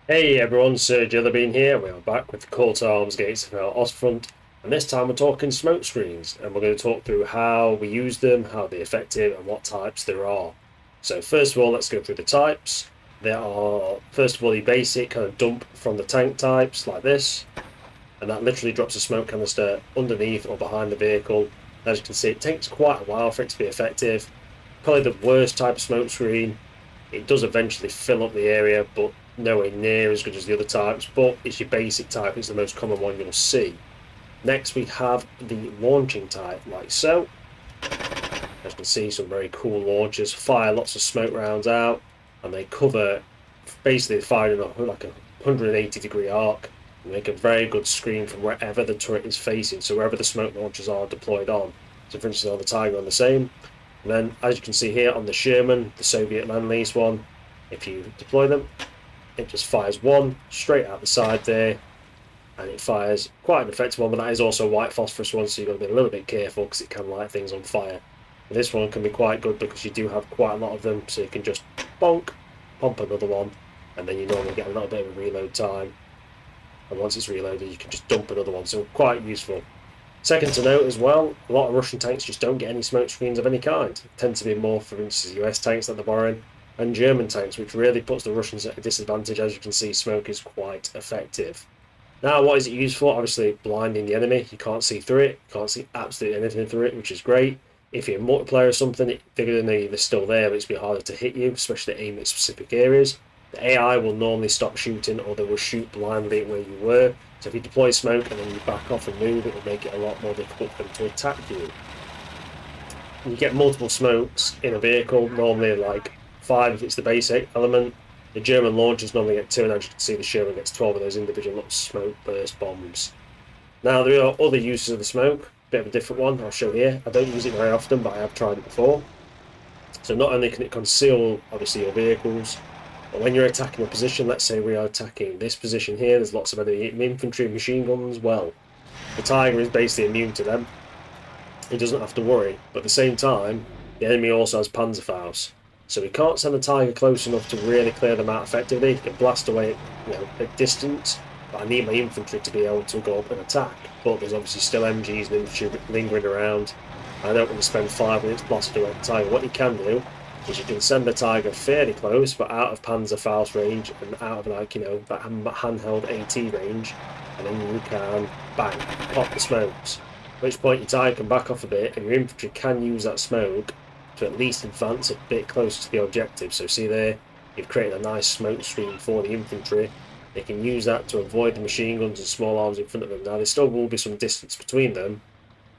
Hey everyone, Sergio being here. We are back with the Calltoarms Gates of Hell-Ostfront, and this time we're talking smoke screens, and we're going to talk through how we use them, how they're effective, and what types there are. So first of all, let's go through the types. There are, first of all, the basic kind of dump from the tank types, like this, and that literally drops a smoke canister underneath or behind the vehicle. As you can see, it takes quite a while for it to be effective. Probably the worst type of smoke screen. It does eventually fill up the area, but nowhere near as good as the other types. But it's your basic type, it's the most common one you'll see. Next, we have the launching type, like so. As you can see, some very cool launchers fire lots of smoke rounds out, and they cover basically firing like a 180-degree arc and make a very good screen from wherever the turret is facing, so wherever the smoke launchers are deployed on. So, for instance, on the Tiger, on the same. And then, as you can see here on the Sherman, the Soviet Land-Lease one, if you deploy them, it just fires one straight out the side there, and it fires quite an effective one, but that is also a white phosphorus one, so you've got to be a little bit careful because it can light things on fire. But this one can be quite good because you do have quite a lot of them, so you can just bonk, pump another one, and then you normally get a little bit of a reload time. And once it's reloaded, you can just dump another one, so quite useful. Second to note as well, a lot of Russian tanks just don't get any smoke screens of any kind. They tend to be more, for instance, US tanks that they're borrowing, and German tanks, which really puts the Russians at a disadvantage. As you can see, smoke is quite effective. Now, what is it used for? Obviously, blinding the enemy. You can't see through it. You can't see absolutely anything through it, which is great. If you're a multiplayer or something, they're going to know they're still there, but it's going to be harder to hit you, especially aim at specific areas. The AI will normally stop shooting, or they will shoot blindly where you were. So if you deploy smoke and then you back off and move, it will make it a lot more difficult for them to attack you. You get multiple smokes in a vehicle, normally like 5 if it's the basic element. The German launchers normally get 2, and as you can see, the Sherman gets 12 of those individual little smoke burst bombs. Now, there are other uses of the smoke, bit of a different one, I'll show here. I don't use it very often, but I have tried it before. So not only can it conceal, obviously, your vehicles, but when you're attacking a position, let's say we are attacking this position here, there's lots of enemy infantry and machine guns, well, the Tiger is basically immune to them. He doesn't have to worry, but at the same time, the enemy also has Panzerfaust. So we can't send the Tiger close enough to really clear them out effectively. He can blast away at distance, but I need my infantry to be able to go up and attack. But there's obviously still MGs and infantry lingering around. I don't want to spend 5 minutes blasting away the Tiger. What you can do is you can send the Tiger fairly close, but out of Panzerfaust range and out of that handheld AT range, and then you can bang, pop the smokes. At which point your Tiger can back off a bit, and your infantry can use that smoke to at least advance a bit closer to the objective. So see there, you've created a nice smoke screen for the infantry. They can use that to avoid the machine guns and small arms in front of them. Now there still will be some distance between them,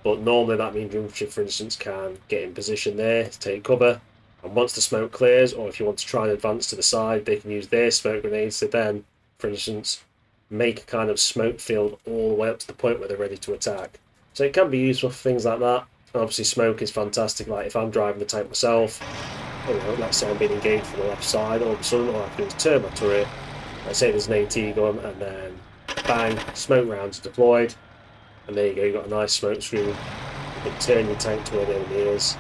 but normally that means infantry, for instance, can get in position there to take cover. And once the smoke clears, or if you want to try and advance to the side, they can use their smoke grenades to then, for instance, make a kind of smoke field all the way up to the point where they're ready to attack. So it can be useful for things like that. And obviously smoke is fantastic. Like if I'm driving the tank myself, let's say I'm being engaged from the left side, all of a sudden all I have to do is turn my turret. Let's say there's an AT gun, and then bang, smoke rounds are deployed. And there you go, you've got a nice smoke screen. You can turn your tank to where the enemy is,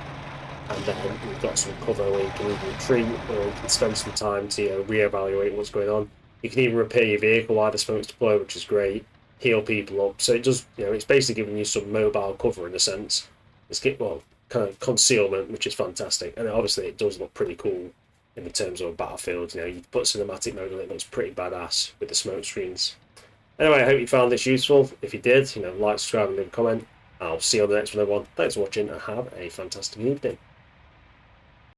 and then you've got some cover where you can either retreat or you can spend some time to re-evaluate what's going on. You can even repair your vehicle while the smoke's deployed, which is great. Heal people up. So it does, it's basically giving you some mobile cover in a sense. It's kind of concealment, which is fantastic. And obviously it does look pretty cool in the terms of a battlefield. You put cinematic mode on it, looks pretty badass with the smoke screens. Anyway, I hope you found this useful. If you did, like, subscribe, and leave a comment. I'll see you on the next one, everyone. Thanks for watching, and have a fantastic evening.